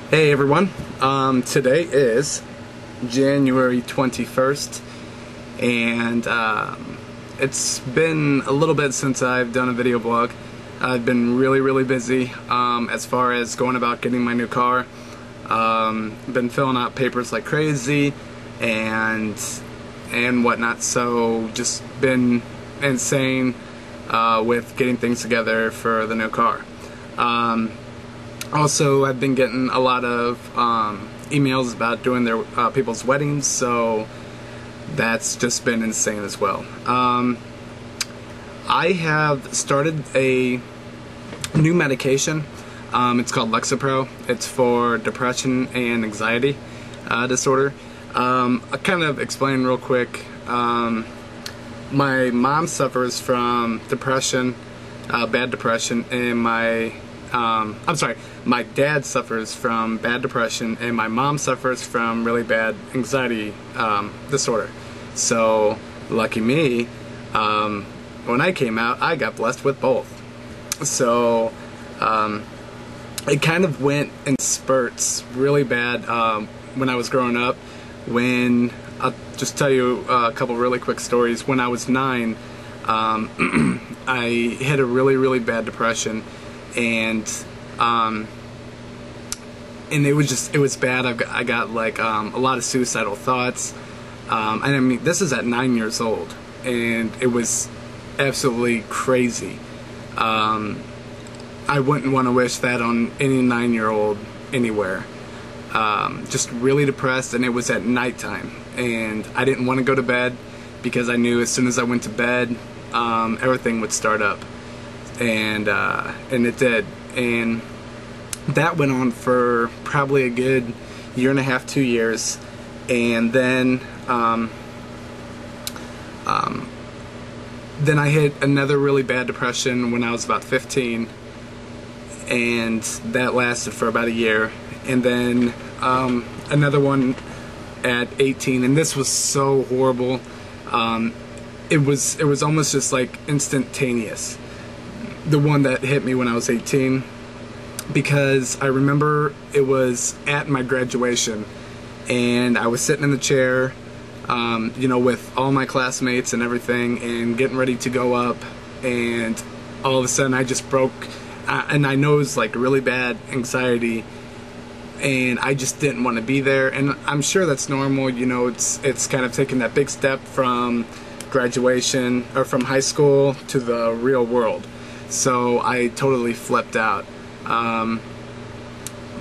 Hey everyone, today is January 21st and it's been a little bit since I've done a video blog. I've been really busy as far as going about getting my new car. Been filling out papers like crazy and whatnot, so just been insane with getting things together for the new car. Also, I've been getting a lot of emails about doing their people's weddings, so that's just been insane as well. I have started a new medication. It's called Lexapro. It's for depression and anxiety disorder. I'll kind of explain real quick. My mom suffers from depression, bad depression, and my dad suffers from bad depression, and my mom suffers from really bad anxiety disorder. So, lucky me, when I came out, I got blessed with both. So, it kind of went in spurts really bad when I was growing up. I'll just tell you a couple really quick stories. When I was 9, I hit a really bad depression. And it was bad. I got like a lot of suicidal thoughts, and I mean, this is at 9 years old, and it was absolutely crazy. I wouldn't want to wish that on any 9-year-old anywhere. Just really depressed, and it was at nighttime, and I didn't want to go to bed because I knew as soon as I went to bed, everything would start up. And it did, and that went on for probably a good 1.5 to 2 years, and then I hit another really bad depression when I was about 15, and that lasted for about a year, and then another one at 18, and this was so horrible. It was almost just like instantaneous, the one that hit me when I was 18, because I remember it was at my graduation, and I was sitting in the chair, with all my classmates and everything, and getting ready to go up, and all of a sudden I just broke, and I know it was like really bad anxiety, and I just didn't want to be there. And I'm sure that's normal, it's kind of taking that big step from graduation, or from high school to the real world. So I totally flipped out.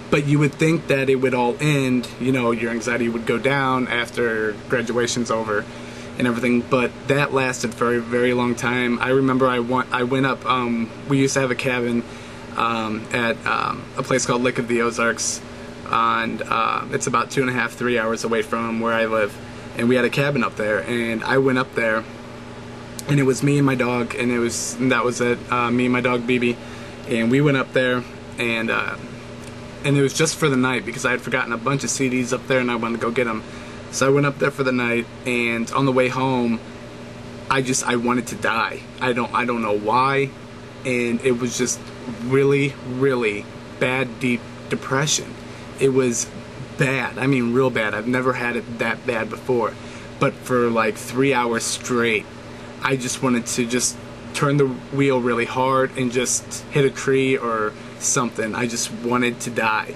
But you would think that it would all end, your anxiety would go down after graduation's over and everything, but that lasted for a very long time. I remember I went up, we used to have a cabin at a place called Lake of the Ozarks, and it's about 2.5–3 hours away from where I live, and we had a cabin up there, and I went up there, and it was me and my dog, and that was it, me and my dog BB, and we went up there, and it was just for the night because I had forgotten a bunch of CDs up there, and I wanted to go get them. So I went up there for the night, and on the way home, I wanted to die. I don't know why, and it was just really bad, deep depression. It was bad. I mean, real bad. I've never had it that bad before, but for like 3 hours straight, I just wanted to just turn the wheel really hard and just hit a tree or something. I just wanted to die.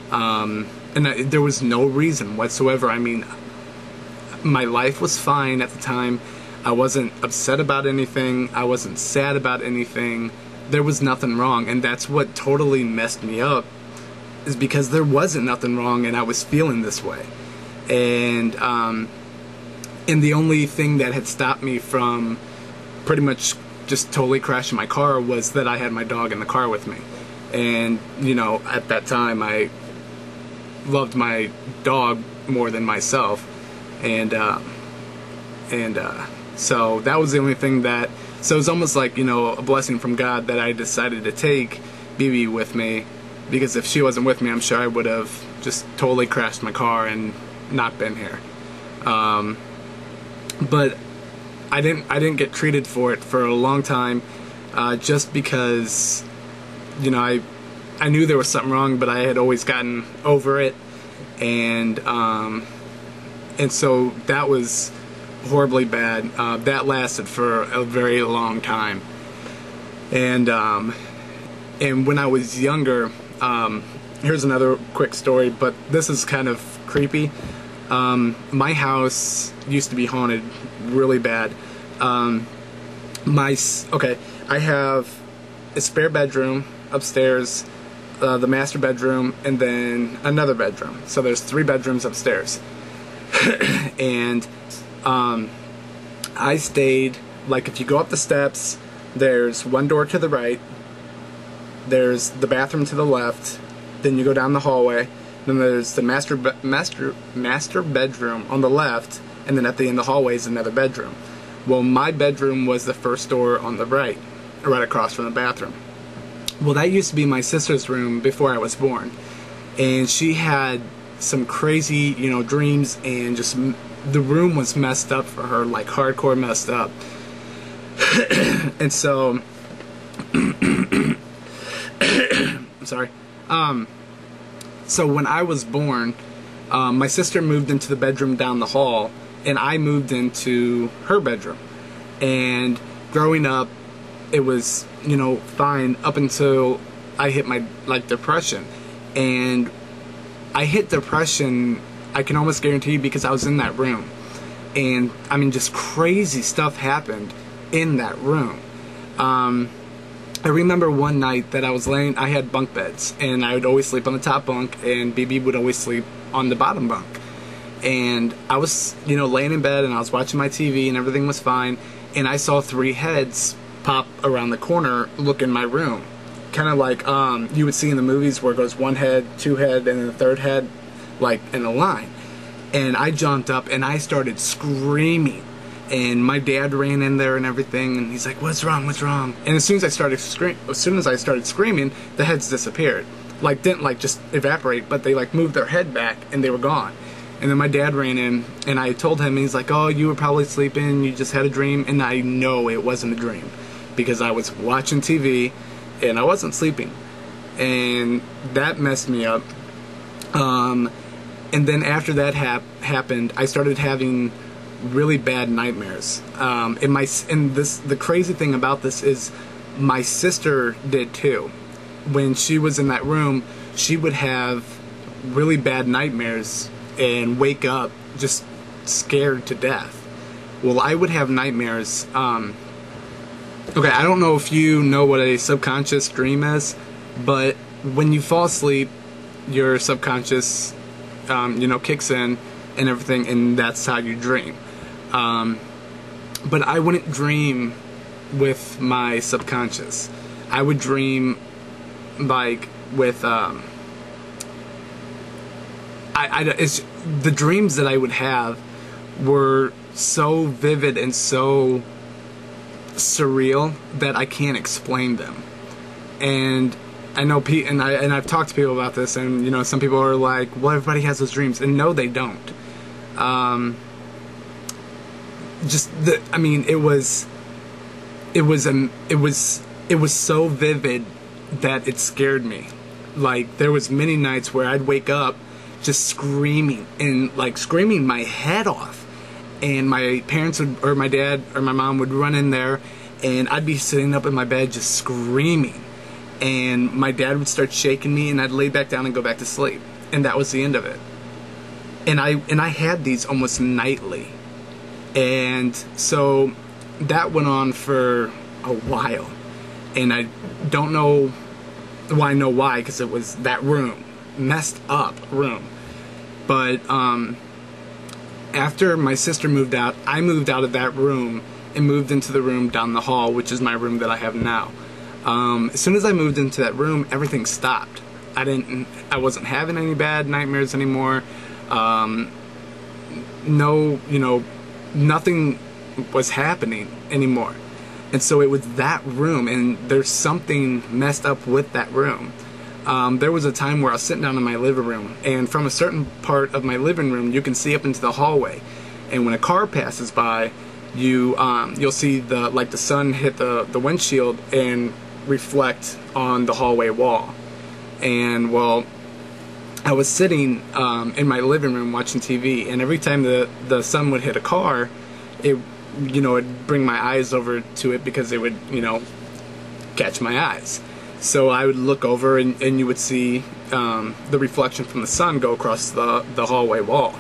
There was no reason whatsoever. I mean, my life was fine at the time. I wasn't upset about anything. I wasn't sad about anything. There was nothing wrong, and that's what totally messed me up, is because there wasn't nothing wrong, and I was feeling this way. And the only thing that had stopped me from pretty much just totally crashing my car was that I had my dog in the car with me. And, at that time, I loved my dog more than myself. And so that was the only thing so it was almost like, a blessing from God that I decided to take BB with me, because if she wasn't with me, I'm sure I would have just totally crashed my car and not been here. But I didn't get treated for it for a long time, just because, I knew there was something wrong, but I had always gotten over it, and so that was horribly bad. That lasted for a very long time, and when I was younger, here's another quick story, but this is kind of creepy. My house used to be haunted really bad. I have a spare bedroom upstairs, the master bedroom, and then another bedroom. So there's 3 bedrooms upstairs. And I stayed, like, if you go up the steps, there's one door to the right, there's the bathroom to the left, then you go down the hallway, then there's the master bedroom on the left, and then at the end of the hallway is another bedroom. Well, my bedroom was the first door on the right across from the bathroom. Well, that used to be my sister's room before I was born, and she had some crazy, dreams, and just the room was messed up for her, like hardcore messed up. And so, I'm sorry. So when I was born, my sister moved into the bedroom down the hall, and I moved into her bedroom. And growing up, it was, fine up until I hit my, depression. And I hit depression, I can almost guarantee you, because I was in that room. And, I mean, just crazy stuff happened in that room. I remember one night that I had bunk beds, and I would always sleep on the top bunk, and BB would always sleep on the bottom bunk. And I was, laying in bed, and I was watching my TV, and everything was fine, and I saw 3 heads pop around the corner, look in my room. Kind of like you would see in the movies where it goes 1 head, 2 head, and then the 3rd head, like in a line. And I jumped up, and I started screaming. And my dad ran in there and everything, and he's like, "What's wrong? What's wrong?" And as soon as I started screaming, the heads disappeared. Didn't just evaporate, but they moved their head back and they were gone. And then my dad ran in, and I told him, and he's like, "Oh, you were probably sleeping. You just had a dream." And I know it wasn't a dream, because I was watching TV and I wasn't sleeping, and that messed me up. And then after that happened, I started having really bad nightmares. The crazy thing about this is my sister did too. When she was in that room, she would have really bad nightmares and wake up just scared to death. Well, I would have nightmares. Okay, I don't know if you know what a subconscious dream is, but when you fall asleep, your subconscious, kicks in and everything, and that's how you dream. But I wouldn't dream with my subconscious. I would dream with the dreams that I would have were so vivid and so surreal that I can't explain them. And I know I've talked to people about this, and some people are like, "Well, everybody has those dreams," and no, they don't. It was so vivid that it scared me. There was many nights where I'd wake up just screaming and screaming my head off, and my parents or my dad or my mom would run in there, and I'd be sitting up in my bed just screaming, and my dad would start shaking me, and I'd lay back down and go back to sleep, and that was the end of it. And I had these almost nightly. And so that went on for a while, and I don't know why, because it was that room, messed up room. But after my sister moved out, I moved out of that room and moved into the room down the hall, which is my room that I have now. As soon as I moved into that room, everything stopped. I wasn't having any bad nightmares anymore. Nothing was happening anymore. And so it was that room, and there's something messed up with that room. There was a time where I was sitting down in my living room, and from a certain part of my living room you can see up into the hallway, and when a car passes by, you'll see the sun hit the windshield and reflect on the hallway wall. And well, I was sitting in my living room watching TV, and every time the sun would hit a car, it, you know, it'd bring my eyes over to it because it would, you know, catch my eyes. So I would look over, and you would see the reflection from the sun go across the hallway wall.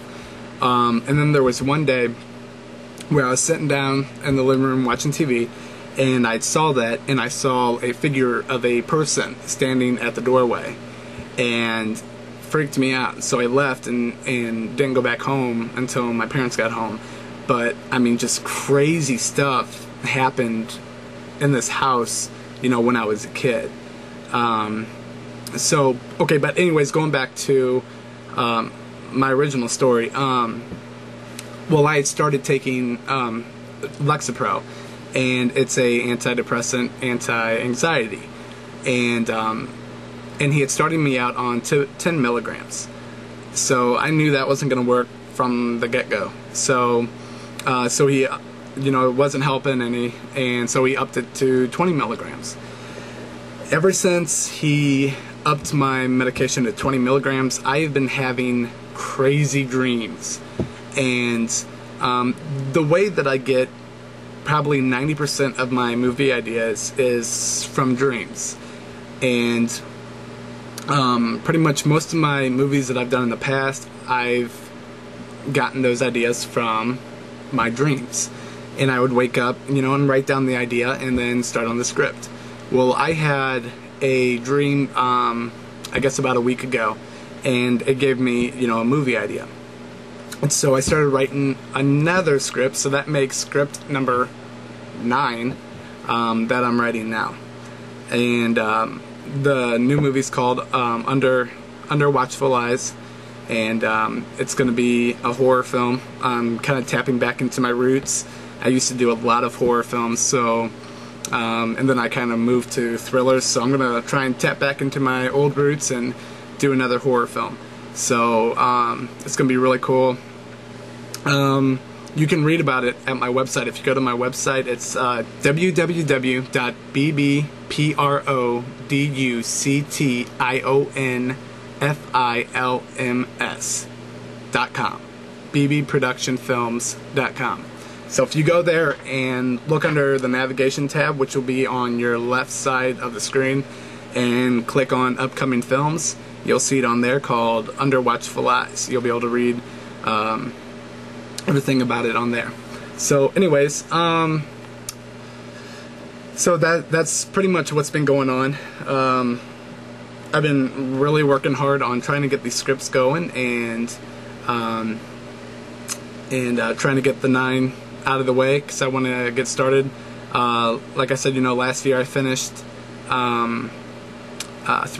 And then there was one day where I was sitting down in the living room watching TV, and I saw that, and I saw a figure of a person standing at the doorway, and freaked me out. So I left and didn't go back home until my parents got home. But I mean, just crazy stuff happened in this house, you know, when I was a kid. So okay, but anyways, going back to my original story. Well, I had started taking Lexapro, and it's a antidepressant, anti-anxiety, and he had started me out on 10 milligrams. So I knew that wasn't going to work from the get-go. So he, you know, it wasn't helping any, and so he upped it to 20 milligrams. Ever since he upped my medication to 20 milligrams, I have been having crazy dreams. And the way that I get probably 90% of my movie ideas is from dreams. And pretty much most of my movies that I've done in the past, I've gotten those ideas from my dreams. And I would wake up, you know, and write down the idea and then start on the script. Well, I had a dream, I guess about a week ago, and it gave me, you know, a movie idea. And so I started writing another script, so that makes script number 9 that I'm writing now. And the new movie's called Under Watchful Eyes, and it's going to be a horror film. I'm kind of tapping back into my roots. I used to do a lot of horror films, so and then I kind of moved to thrillers, so I'm going to try and tap back into my old roots and do another horror film. So it's going to be really cool. You can read about it at my website. If you go to my website, it's www.bbproductionfilms.com, bbproductionfilms.com. So if you go there and look under the navigation tab, which will be on your left side of the screen, and click on upcoming films, you'll see it on there called Under Watchful Eyes. You'll be able to read everything about it on there. So anyways, so that's pretty much what's been going on. I've been really working hard on trying to get these scripts going, and trying to get the 9 out of the way, because I want to get started. Like I said, you know, last year I finished 3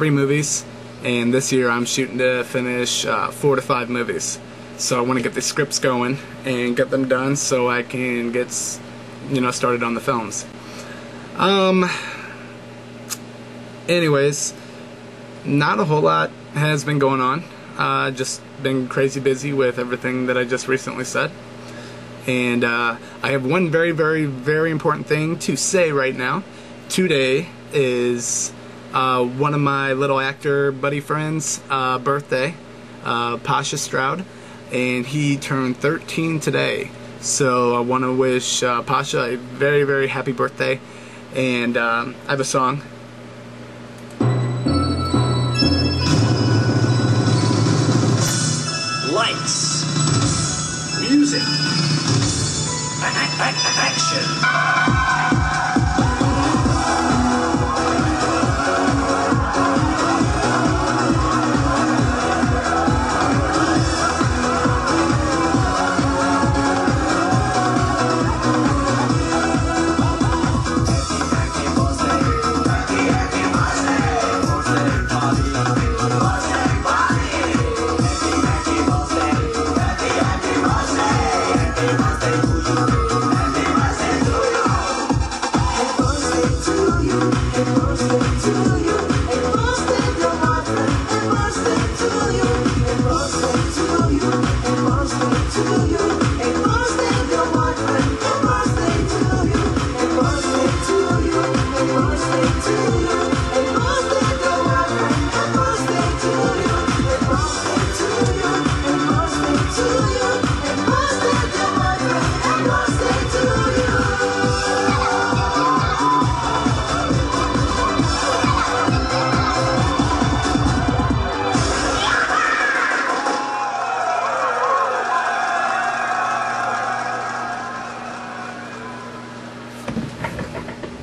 movies, and this year I'm shooting to finish 4 to 5 movies. So I want to get the scripts going and get them done so I can get, you know, started on the films. Anyways, not a whole lot has been going on. Just been crazy busy with everything that I just recently said. And I have one very, very, very important thing to say right now. Today is one of my little actor buddy friends' birthday, Pasha Stroud, and he turned 13 today. So I want to wish Pasha a very, very happy birthday, and I have a song. Lights, music, action.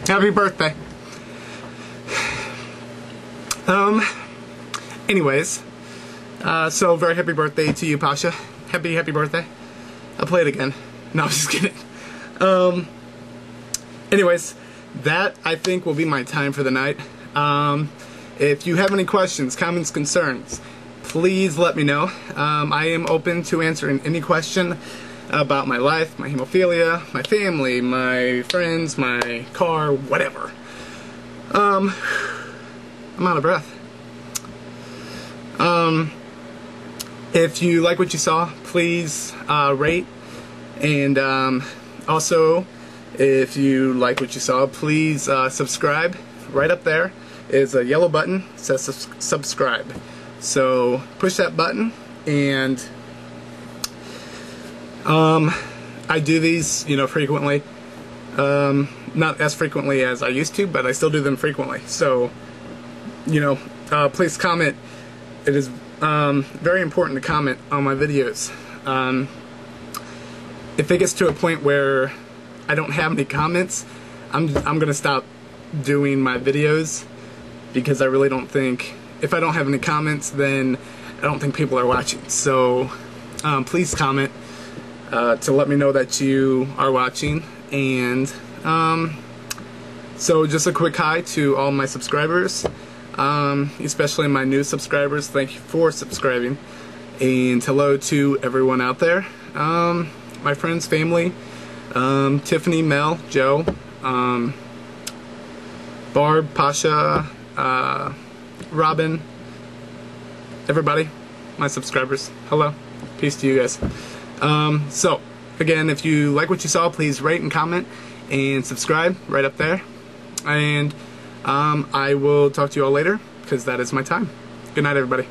Happy birthday. Anyways, so very happy birthday to you, Pasha. Happy birthday. I'll play it again. No, I'm just kidding. Anyways, that I think will be my time for the night. If you have any questions, comments, concerns, please let me know. I am open to answering any question about my life, my hemophilia, my family, my friends, my car, whatever. I'm out of breath. If you like what you saw, please rate, and also if you like what you saw, please subscribe. Right up there is a yellow button that says subscribe. So push that button, and I do these, frequently. Not as frequently as I used to, but I still do them frequently. So, please comment. It is very important to comment on my videos. If it gets to a point where I don't have any comments, I'm gonna stop doing my videos, because I really don't think, if I don't have any comments, then I don't think people are watching. So please comment to let me know that you are watching. And so just a quick hi to all my subscribers, especially my new subscribers. Thank you for subscribing, and hello to everyone out there, my friends, family, Tiffany, Mel, Joe, Barb, Pasha, Robin, everybody, my subscribers, hello, peace to you guys. So again, if you like what you saw, please rate and comment and subscribe right up there, and I will talk to you all later, because that is my time. Good night, everybody.